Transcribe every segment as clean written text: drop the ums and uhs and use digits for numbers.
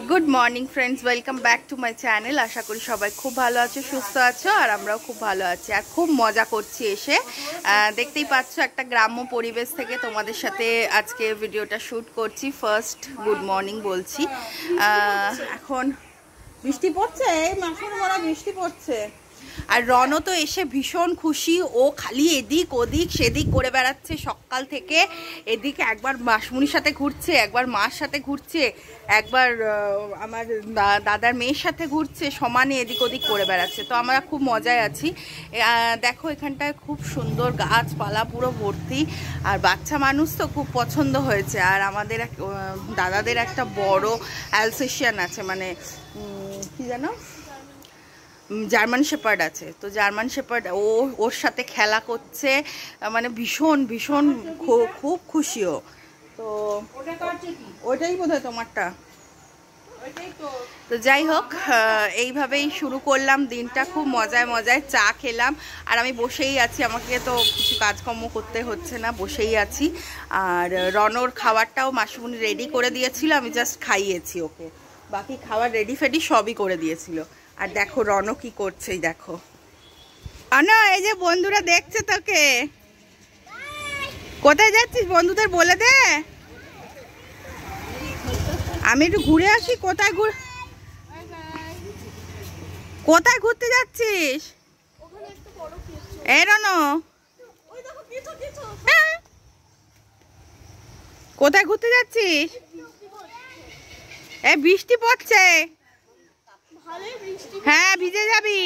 Good morning friends, welcome back to my channel. আশা করি সবাই খুব ভালো আছো, সুস্থ আছো, আর আমরাও খুব ভালো আছি আর খুব মজা করছি এসে। দেখতেই পাচ্ছ একটা গ্রাম্য পরিবেশ থেকে তোমাদের সাথে আজকে ভিডিওটা শ্যুট করছি। ফার্স্ট গুড মর্নিং বলছি। এখন বৃষ্টি পড়ছে, এই মাসের মরা বৃষ্টি পড়ছে। আর রণ তো এসে ভীষণ খুশি, ও খালি এদিক ওদিক সেদিক করে বেড়াচ্ছে সকাল থেকে। এদিকে একবার মাসমুনির সাথে ঘুরছে, একবার মার সাথে ঘুরছে, একবার আমার দাদার মেয়ের সাথে ঘুরছে, সমানে এদিক ওদিক করে বেড়াচ্ছে। তো আমরা খুব মজায় আছি। দেখো এখানটায় খুব সুন্দর গাছপালা পুরো ভর্তি, আর বাচ্চা মানুষ তো খুব পছন্দ হয়েছে। আর আমাদের দাদাদের একটা বড় অ্যালসেশিয়ান আছে, মানে কি জানো, জার্মান শেপার্ড আছে। তো জার্মান শেপার্ড ওর সাথে খেলা করছে, মানে ভীষণ ভীষণ খুব খুশিও। তো ওইটাই বোধহয় তোমারটা। তো যাই হোক, এইভাবেই শুরু করলাম দিনটা, খুব মজায় মজায় চা খেলাম। আর আমি বসেই আছি, আমাকে তো কিছু কাজকর্ম করতে হচ্ছে না, বসেই আছি। আর রনর খাবারটাও মাসিমণি রেডি করে দিয়েছিল, আমি জাস্ট খাইয়েছি ওকে, বাকি খাবার রেডি ফেডি সবই করে দিয়েছিল। আর দেখো রণ কি করছে, দেখো আনা, এই যে বন্ধুরা দেখছে তোকে। কোথায় যাচ্ছিস বন্ধুদের বলে দে, আমি একটু ঘুরে আসি। কোথায় ঘুরতে যাচ্ছিস? এই রণ, কোথায় ঘুরতে যাচ্ছিস? এই বৃষ্টি পড়ছে। হ্যাঁ, ভিজে যাবি।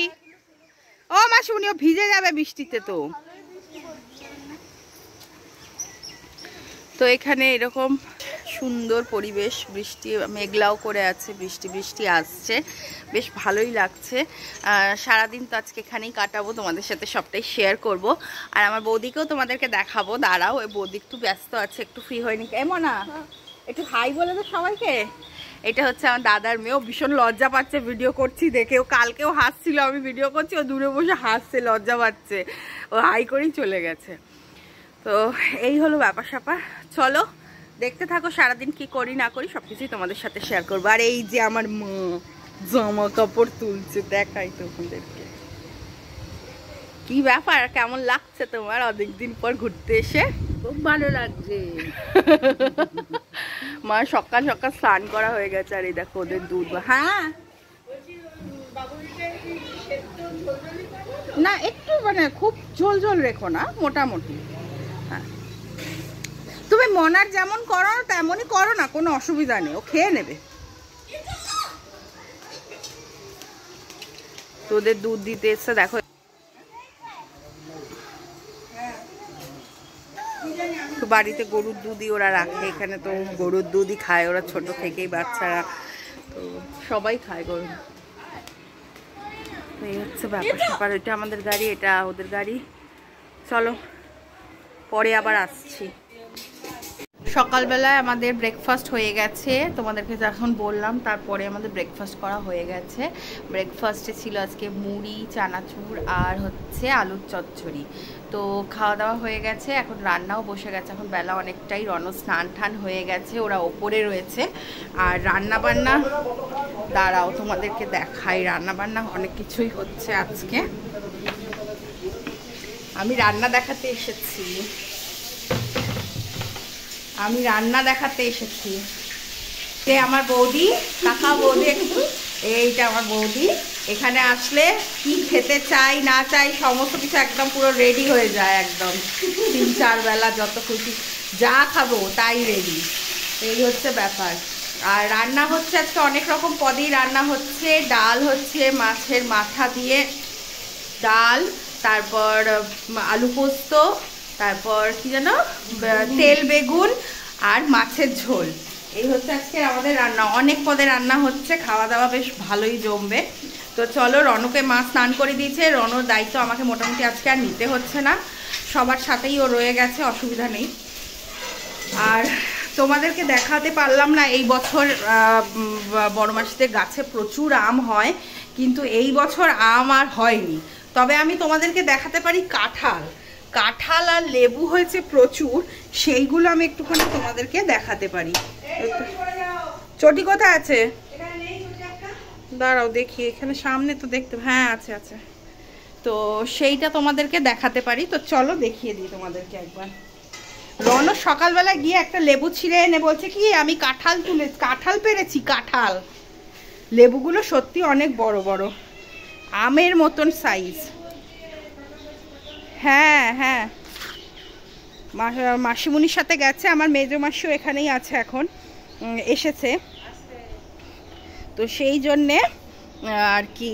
ও মাসুনি, ও ভিজে যাবে বৃষ্টিতে। তো এখানে এরকম সুন্দর পরিবেশ, বৃষ্টি মেঘলাও করে আছে, বৃষ্টি বৃষ্টি আসছে, বেশ ভালোই লাগছে। সারাদিন তো আজকে এখানেই কাটাবো, তোমাদের সাথে সবটাই শেয়ার করব। আর আমার বৌদিকেও তোমাদেরকে দেখাবো। দাঁড়াও, ওই বৌদি একটু ব্যস্ত আছে, একটু ফ্রি হয়নি। কেমন না, একটু হাই বলে দে সবাইকে। এটা হচ্ছে আমার দাদার মেয়ে, ও ভীষণ লজ্জা পাচ্ছে ভিডিও করছি দেখে। ও কালকেও হাসছিল, আমি ভিডিও করছি, ও দূরে বসে হাসছে, লজ্জা পাচ্ছে, ও হাই করেই চলে গেছে। তো এই হলো ব্যাপার স্যাপার। চলো দেখতে থাকো, সারাদিন কি করি না করি সবকিছুই তোমাদের সাথে শেয়ার করবো। আর এই যে আমার মা জামা কাপড় তুলছে, দেখাই তোমাদেরকে। কি ব্যাপার, কেমন লাগছে তোমার অনেকদিন পর ঘুরতে এসে? খুব ভালো লাগছে। মা সকাল সকাল স্নান করা হয়ে গেছে। আর এই দেখো ওদের দুধ। হ্যাঁ না, একটু মানে খুব ঝোল ঝোল রেখো না, মোটামুটি। হ্যাঁ, তুমি মনার যেমন করো তেমনই করো না, কোনো অসুবিধা নেই, ও খেয়ে নেবে। তোদের দুধ দিতে এসছে, দেখো বাড়িতে গরুর দুধই ওরা রাখে, এখানে তো গরুর দুধই খায় ওরা ছোট থেকেই, বাচ্চারা তো সবাই খায় গরু। এই হচ্ছে ব্যাপার স্যাপার। ওইটা আমাদের গাড়ি, এটা ওদের গাড়ি। চলো পরে আবার আসছি। সকালবেলায় আমাদের ব্রেকফাস্ট হয়ে গেছে, তোমাদেরকে যখন বললাম তারপরে আমাদের ব্রেকফাস্ট করা হয়ে গেছে। ব্রেকফাস্টে ছিল আজকে মুড়ি, চানাচুর আর হচ্ছে আলুর চচ্চড়ি। তো খাওয়া দাওয়া হয়ে গেছে, এখন রান্নাও বসে গেছে। এখন বেলা অনেকটাই, রণ স্নান টান হয়ে গেছে, ওরা ওপরে রয়েছে। আর রান্না বান্না, দাঁড়াও তোমাদেরকে দেখাই, রান্না বান্না অনেক কিছুই হচ্ছে আজকে। আমি রান্না দেখাতে এসেছি, আমার বৌদি, কাকা বৌদি একটু, এইটা আমার বৌদি। এখানে আসলে কি খেতে চাই না চাই সমস্ত কিছু একদম পুরো রেডি হয়ে যায়, একদম 3-4 বেলা যত খুশি যা খাবো তাই রেডি। এই হচ্ছে ব্যাপার। আর রান্না হচ্ছে আজকে অনেক রকম পদেই রান্না হচ্ছে। ডাল হচ্ছে মাছের মাথা দিয়ে ডাল, তারপর আলু পোস্ত, তারপর কি যেন তেল বেগুন আর মাছের ঝোল। এই হচ্ছে আজকে আমাদের রান্না। অনেক পদে রান্না হচ্ছে, খাওয়া দাওয়া বেশ ভালোই জমবে। তো চলো, রণকে মা স্নান করে দিয়েছে, রণর দায়িত্ব আমাকে মোটামুটি আজকে আর নিতে হচ্ছে না, সবার সাথেই ও রয়ে গেছে, অসুবিধা নেই। আর তোমাদেরকে দেখাতে পারলাম না এই বছর বড় মাসিতে গাছে প্রচুর আম হয়, কিন্তু এই বছর আম আর হয়নি। তবে আমি তোমাদেরকে দেখাতে পারি কাঁঠাল, কাঁঠাল আর লেবু হয়েছে প্রচুর, সেইগুলো আমি একটুখানি তোমাদেরকে দেখাতে পারি। চটি কোথায় আছে? দাঁড়াও দেখি, এখানে সামনে তো দেখতে, হ্যাঁ আছে আছে, তো সেইটা তোমাদেরকে দেখাতে পারি। তো চলো দেখিয়ে দিই তোমাদেরকে একবার। রণ সকালবেলা গিয়ে একটা লেবু ছিঁড়ে এনে বলছে কি আমি কাঁঠাল পেরেছি, কাঁঠাল। লেবুগুলো সত্যি অনেক বড় বড়, আমের মতন সাইজ। হ্যাঁ হ্যাঁ, মাসিমুনির সাথে গেছে, আমার মেজো মাসিও এখানেই আছে, এখন এসেছে, তো সেই জন্যে আর কি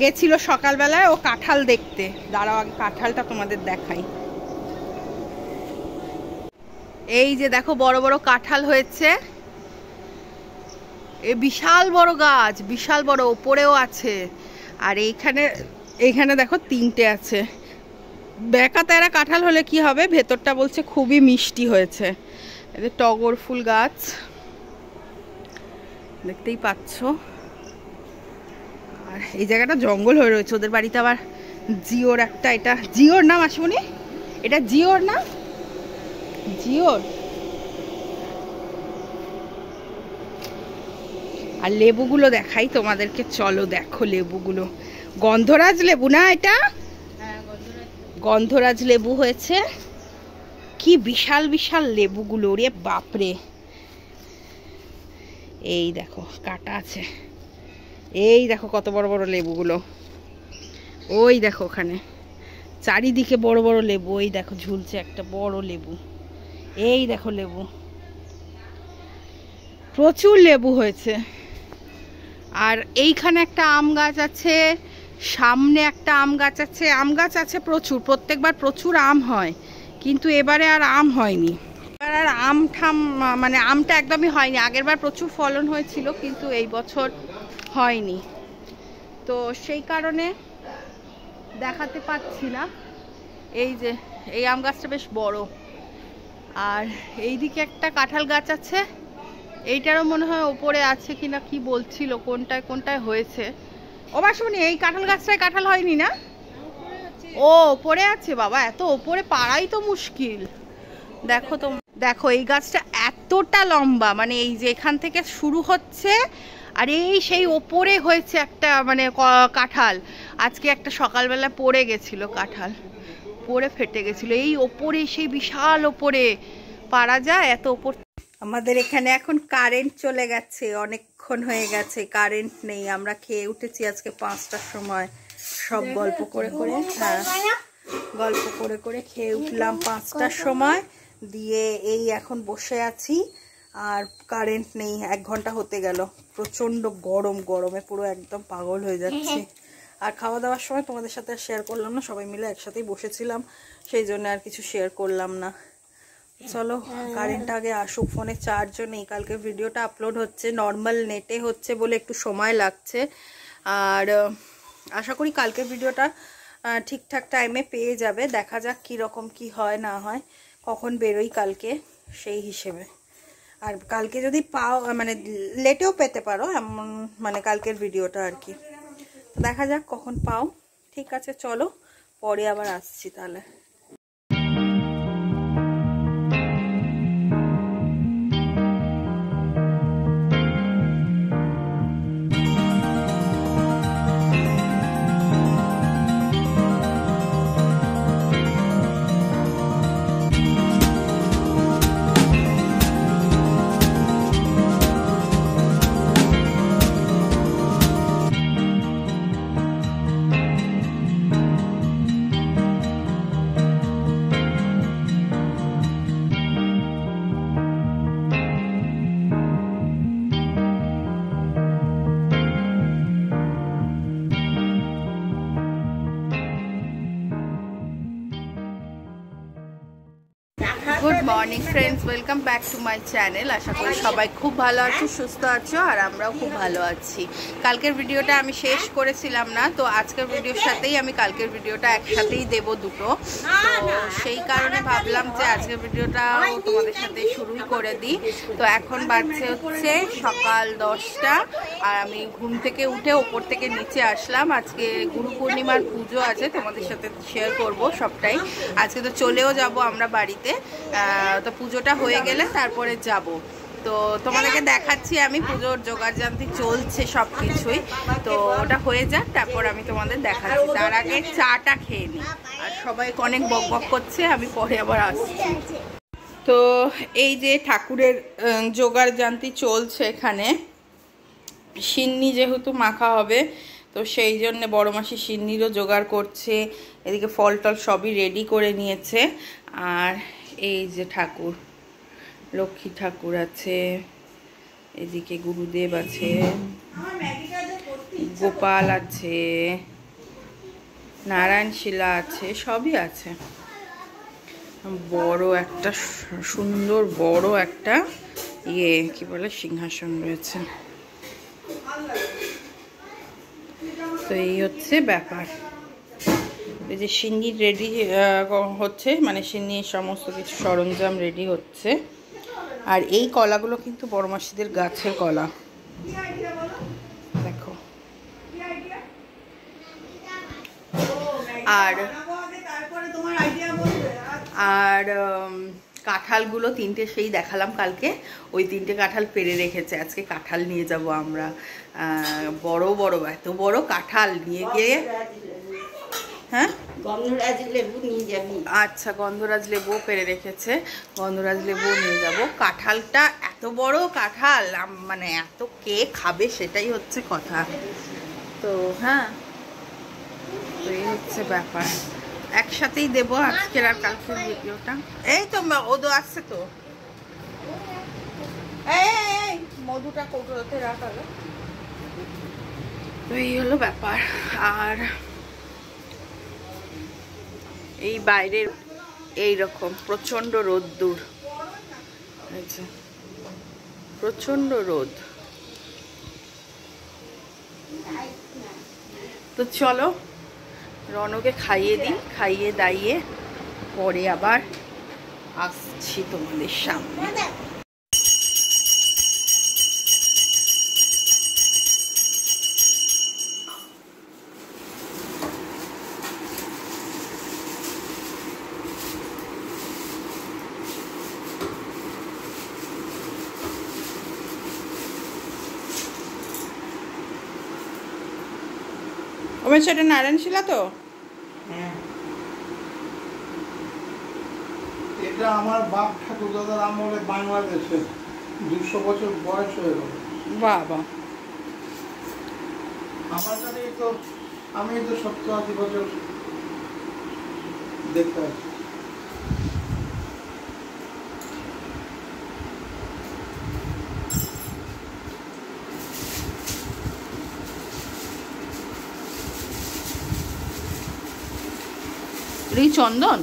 গেছিল সকালবেলায় ও কাঁঠাল দেখতে। দাঁড়াও আগে কাঁঠালটা তোমাদের দেখাই। এই যে দেখো বড় বড় কাঁঠাল হয়েছে, এ বিশাল বড় গাছ, বিশাল বড়, ওপরেও আছে। আর এইখানে দেখো 3টে আছে। বেকা তেরা কাঁঠাল হলে কি হবে, ভেতরটা বলছে খুবই মিষ্টি হয়েছে। এদের টগর ফুল গাছ দেখতেই পাচ্ছ। আর এই জায়গাটা জঙ্গল হয়ে রয়েছে, ওদের বাড়িতে আবার জিওর একটা, এটা জিওর না মাসিমণি, এটা জিওর না, জিওর। আর লেবুগুলো দেখাই তোমাদেরকে, চলো দেখো লেবুগুলো। গন্ধরাজ লেবু না এটা? গন্ধরাজ লেবু হয়েছে। কি বিশাল বিশাল লেবুগুলো রে বাপরে। এই দেখো কাটা আছে, এই দেখো কত বড় বড় লেবুগুলো। ওই দেখো ওখানে চারিদিকে বড় বড় লেবু, ওই দেখো ঝুলছে একটা বড় লেবু। এই দেখো লেবু, প্রচুর লেবু হয়েছে। আর এইখানে একটা আম গাছ আছে, সামনে একটা আম গাছ আছে, আম গাছ আছে প্রচুর, প্রত্যেকবার প্রচুর আম হয়, কিন্তু এবারে আর আম হয়নি। এবার আর মানে আমটা একদমই হয়নি। আগের বার প্রচুর ফলন হয়েছিল, কিন্তু এই বছর হয়নি, তো সেই কারণে দেখাতে পাচ্ছি না। এই যে এই আম গাছটা বেশ বড়। আর এইদিকে একটা কাঁঠাল গাছ আছে, এইটারও মনে হয় ওপরে আছে কিনা, কি বলছিল কোনটায় কোনটায় হয়েছে। ও মাসুনি, এই কাঁঠাল গাছটায় কাঁঠাল হয়নি না? ও ওপরে আছে, বাবা এত ওপরে পাড়াই তো মুশকিল। দেখো তো, দেখো এই গাছটা এতটা লম্বা, মানে এই যে এখান থেকে শুরু হচ্ছে, আর এই সেই ওপরে হয়েছে একটা মানে কাঁঠাল। আজকে একটা সকালবেলা পড়ে গেছিল কাঁঠাল, পড়ে ফেটে গেছিল। এই ওপরে, সেই বিশাল ওপরে পারা যায় এত ওপর। আমাদের এখানে এখন কারেন্ট চলে গেছে, অনেকক্ষণ হয়ে গেছে কারেন্ট নেই। আমরা খেয়ে উঠেছি আজকে 5টার সময়, সব গল্প করে করে, হ্যাঁ গল্প করে করে খেয়ে উঠলাম 5টার সময়, দিয়ে এই এখন বসে আছি। আর কারেন্ট নেই, 1 ঘন্টা হতে গেল। প্রচন্ড গরম, গরমে পুরো একদম পাগল হয়ে যাচ্ছে। আর খাওয়া দাওয়ার সময় তোমাদের সাথে শেয়ার করলাম না, সবাই মিলে একসাথেই বসেছিলাম, সেই জন্য আর কিছু শেয়ার করলাম না। চলো কারেন্টটা আগে আসুক, ফোনে চার্জও নেই। কালকে ভিডিওটা আপলোড হচ্ছে নর্মাল নেটে হচ্ছে বলে একটু সময় লাগছে, আর আশা করি কালকের ভিডিওটা ঠিকঠাক টাইমে পেয়ে যাবে। দেখা যাক কীরকম কি হয় না হয়, কখন বেরোই কালকে সেই হিসেবে। আর কালকে যদি পাও, মানে লেটেও পেতে পারো এমন, মানে কালকের ভিডিওটা আর কি। দেখা যাক কখন পাও। ঠিক আছে চলো, পরে আবার আসছি তাহলে। Morning friends, welcome back to my channel. আশা করি সবাই খুব ভালো আছো, সুস্থ আছো, আর আমরাও খুব ভালো আছি। কালকের ভিডিওটা আমি শেষ করেছিলাম না, তো আজকের ভিডিওর সাথেই আমি কালকের ভিডিওটা একসাথেই দেব দুটো। তো সেই কারণে ভাবলাম যে আজকের ভিডিওটাও তোমাদের সাথে শুরুই করে দিই। তো এখন বাজছে হচ্ছে সকাল 10টা, আর আমি ঘুম থেকে উঠে ওপর থেকে নিচে আসলাম। আজকে গুরু পূর্ণিমার পুজো আছে, তোমাদের সাথে শেয়ার করব সবটাই। আজকে তো চলেও যাব আমরা বাড়িতে, তো পুজোটা হয়ে গেলে তারপরে যাব। তো তোমাদেরকে দেখাচ্ছি আমি পুজোর জোগাড়যন্ত্র চলছে সব কিছুই। তো ওটা হয়ে যাক, তারপর আমি তোমাদের দেখাচ্ছি। তার আগে চাটা খেয়ে নিই। আর সবাই অনেক বক বক করছে, আমি পরে আবার আসছি। তো এই যে ঠাকুরের জোগাড়যন্ত্র চলছে এখানে। সিন্নি যেহেতু মাখা হবে, তো সেই জন্য বড় মাসি সিন্নিরও জোগাড় করছে। এদিকে ফল টল সবই রেডি করে নিয়েছে। আর এই যে ঠাকুর, লক্ষ্মী ঠাকুর আছে, এদিকে গুরুদেব আছে, গোপাল আছে, নারায়ণ শিলা আছে, সবই আছে। বড় একটা সুন্দর বড় একটা কি বলে সিংহাসন রয়েছে। তো এই হচ্ছে ব্যাপার। এই যে সিন্নি রেডি হচ্ছে, মানে সিন্নির সমস্ত কিছু সরঞ্জাম রেডি হচ্ছে। আর এই কলাগুলো কিন্তু বড় মাসিদের গাছের কলা, দেখো। আর কাঁঠালগুলো তিনটে সেই দেখালাম কালকে, ওই তিনটে কাঁঠাল পেরে রেখেছে। আজকে কাঁঠাল নিয়ে যাব আমরা, বড় বড়, এত বড় কাঁঠাল নিয়ে গিয়ে। হ্যাঁ, গন্ধরাজ লেবু নিয়ে যাবি? আচ্ছা, গন্ধরাজ লেবু পেরে রেখেছে, গন্ধরাজ লেবু নিয়ে যাব। কাঁঠালটা এত বড় কাঁঠাল, মানে এত কে খাবে সেটাই হচ্ছে কথা। তো হ্যাঁ, তো এই হচ্ছে ব্যাপার। একসাথেই দেবো আজকের আর কালকের ভিডিওটা। এই তো ওদো আসছে, তো এই মধুটা কৌটোতে রাখালো। তো এই হলো ব্যাপার। আর এই বাইরের এইরকম প্রচন্ড রোদ্দুর, প্রচন্ড রোদ। তো চলো রনকে খাইয়ে দিই, খাইয়ে দাইয়ে পরে আবার আসছি তোমাদের সামনে। ওমেন, সেটা নারায়ণ শিলা তো? হ্যাঁ, এটা আমার বাপ ঠাকুর দাদার আমলে বাংলাদেশে 200 বছর বয়স হয়ে গেল। বাবা, আমার কাছে তো আমি তো 70-80 বছর দেখতে পাচ্ছি। চন্দন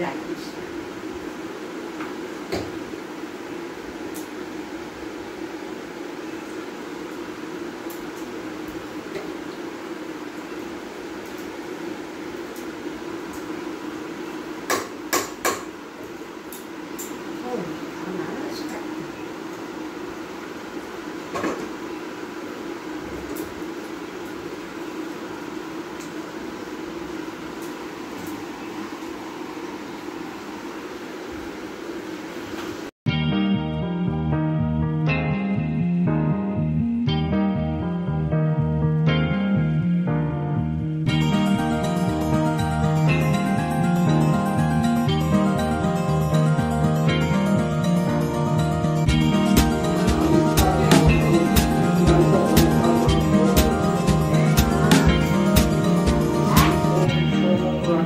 রাখিস।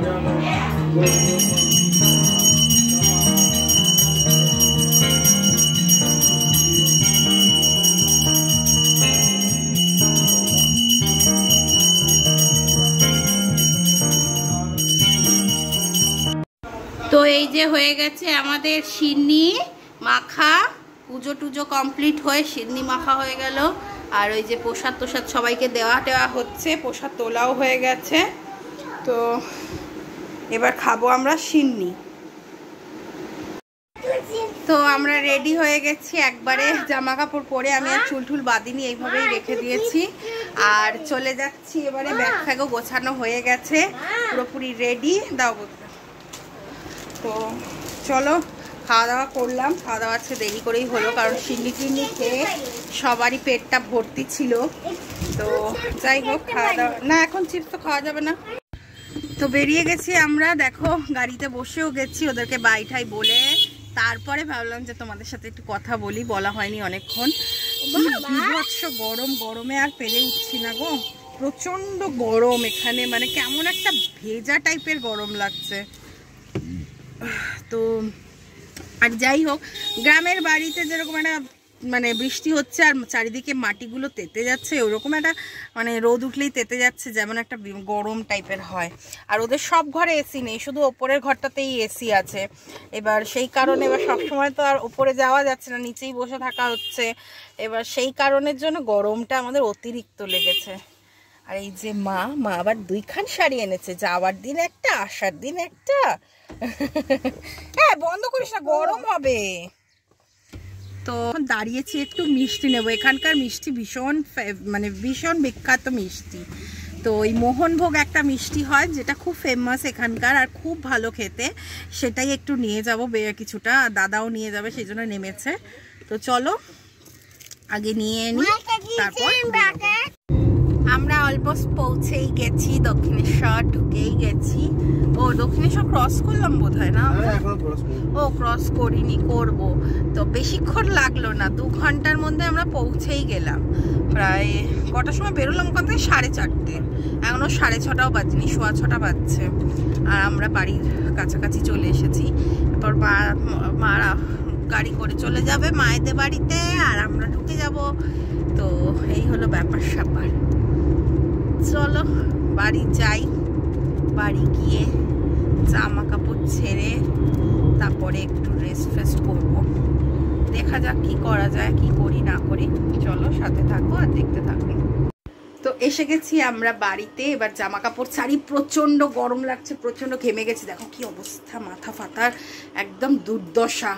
তো এই যে হয়ে গেছে আমাদের সিন্নি মাখা, পুজো টুজো কমপ্লিট হয়ে সিন্নি মাখা হয়ে গেল। আর ওই যে প্রসাদ তোসাদ সবাইকে দেওয়া হচ্ছে, প্রসাদ তোলাও হয়ে গেছে। তো এবার খাবো আমরা সিন্নি। তো আমরা রেডি হয়ে গেছি একবারে, জামা কাপড় পরে আমি আর চুল টুল বাঁধিনি, এইভাবেই রেখে দিয়েছি। আর চলে যাচ্ছি এবারে, ব্যাগ ফ্যাগও গোছানো হয়ে গেছে, পুরোপুরি রেডি। দাও তো চলো, খাওয়া দাওয়া করলাম। খাওয়া দাওয়া আজকে দেরি করেই হলো, কারণ সিন্নি টিন্নি খেয়ে সবারই পেটটা ভর্তি ছিল। তো যাই হোক, খাওয়া দাওয়া না, এখন চিপস তো খাওয়া যাবে না। তো বেরিয়ে গেছি আমরা, দেখো গাড়িতে বসেও গেছি ওদেরকে বাই ঠাই বলে। তারপরে ভাবলাম যে তোমাদের সাথে একটু কথা বলি, বলা হয়নি অনেকক্ষণ। বিভৎস গরম, গরমে আর পেরে উঠছি না গো, প্রচন্ড গরম এখানে, মানে কেমন একটা ভেজা টাইপের গরম লাগছে। তো আর যাই হোক, গ্রামের বাড়িতে যেরকম একটা মানে বৃষ্টি হচ্ছে আর চারিদিকে মাটিগুলো তেতে যাচ্ছে, ওরকম একটা মানে রোদ উঠলেই তেতে যাচ্ছে, যেমন একটা গরম টাইপের হয়। আর ওদের সব ঘরে এসি নেই, শুধু ওপরের ঘরটাতেই এসি আছে। এবার সেই কারণে এবার সবসময় তো আর ওপরে যাওয়া যাচ্ছে না, নিচেই বসে থাকা হচ্ছে। এবার সেই কারণের জন্য গরমটা আমাদের অতিরিক্ত লেগেছে। আর এই যে মা আবার 2খান শাড়ি এনেছে, যাওয়ার দিন একটা, আসার দিন একটা। হ্যাঁ বন্ধ করিস না, গরম হবে। তো দাঁড়িয়েছি একটু মিষ্টি নেবো, এখানকার মিষ্টি ভীষণ মানে ভীষণ বিখ্যাত মিষ্টি। তো ওই মোহনভোগ একটা মিষ্টি হয় যেটা খুব ফেমাস এখানকার, আর খুব ভালো খেতে, সেটাই একটু নিয়ে যাবো কিছুটা, দাদাও নিয়ে যাবে, সেই জন্য নেমেছে। তো চলো আগে নিয়ে নিই, তারপর আমরা অলমোস্ট পৌঁছেই গেছি, দক্ষিণেশ্বর ঢুকেই গেছি। ও দক্ষিণেশ্বর ক্রস করলাম বোধ হয় না? ও ক্রস করিনি, করব। তো বেশিক্ষণ লাগলো না, 2 ঘন্টার মধ্যে আমরা পৌঁছেই গেলাম। প্রায় কটার সময় বেরোলাম ওখান থেকে? 4:30। এখনও 6:30টাও বাজেনি, 6:15 বাজছে। আর আমরা বাড়ির কাছাকাছি চলে এসেছি। তারপর মারা গাড়ি করে চলে যাবে মায়েদের বাড়িতে, আর আমরা ঢুকে যাব। তো এই হলো ব্যাপার স্যাপার। চলো বাড়ি যাই, বাড়ি গিয়ে জামা কাপড় ছেড়ে তারপরে একটু রেস্ট ফেস্ট করবো। দেখা যাক কি করা যায়, কি করি না করি। চলো সাথে থাকো আর দেখতে থাকো। তো এসে গেছি আমরা বাড়িতে, এবার জামা কাপড় ছাড়ি। প্রচন্ড গরম লাগছে, প্রচন্ড ঘেমে গেছি, দেখো কি অবস্থা, মাথা ফাতার একদম দুর্দশা।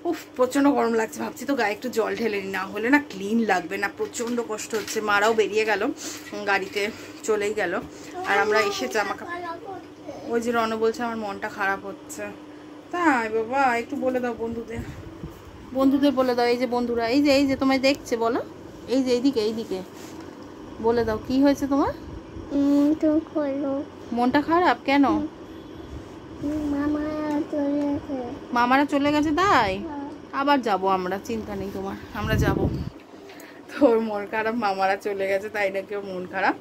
উফ প্রচন্ড গরম লাগছে, ভাবছি তো গায়ে একটু জল ঢেলে নি, না হলে না ক্লিন লাগবে না, প্রচন্ড কষ্ট হচ্ছে। মারাও বেরিয়ে গেল, গাড়িতে চলেই গেল। আর আমরা এসে জামা কাপড়, ওই যে রণ বলছে আমার মনটা খারাপ হচ্ছে। তাই বাবা, একটু বলে দাও বন্ধুদের বলে দাও। এই যে বন্ধুরা, এই যে তোমায় দেখছে, বলো এই যে এইদিকে বলে দাও কি হয়েছে তোমার? মনটা খারাপ কেন? মামারা চলে গেছে তাই? আবার যাব আমরা, চিন্তা নেই তোমার, আমরা যাব। তোর মন খারাপ, মামারা চলে গেছে তাই নাকি ওর মন খারাপ।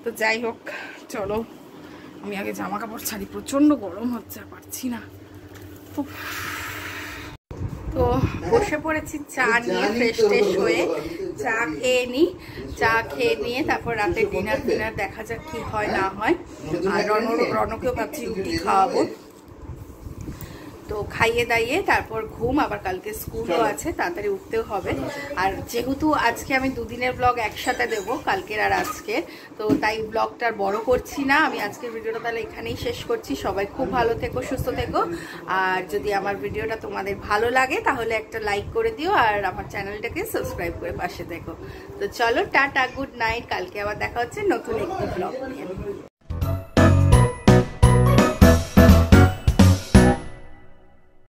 তো যাই হোক চলো, আমি আগে জামা কাপড় ছাড়ি, প্রচন্ড গরম হচ্ছে, আর পারছি না। তো বসে পড়েছি চা নিয়ে, ফ্রেশ হয়ে চা খেয়ে নিয়ে তারপর রাতে ডিনার দেখা যাক কি হয় না হয়। আর রনকেও ভাবছি রুটি খাওয়াবো। তো খাইয়ে দাইয়ে তারপর ঘুম, আবার কালকে স্কুলও আছে, তাড়াতাড়ি উঠতেও হবে। আর যেহেতু আজকে আমি 2 দিনের ব্লগ একসাথে দেব, কালকের আর আজকে, তো তাই ব্লগটা বড় করছি না। আমি আজকের ভিডিওটা তাহলে এখানেই শেষ করছি। সবাই খুব ভালো থেকো, সুস্থ থেকো। আর যদি আমার ভিডিওটা তোমাদের ভালো লাগে তাহলে একটা লাইক করে দিও, আর আমার চ্যানেলটাকে সাবস্ক্রাইব করে পাশে থেকো। তো চলো টাটা, গুড নাইট। কালকে আবার দেখা হচ্ছে নতুন একটি ব্লগ নিয়ে।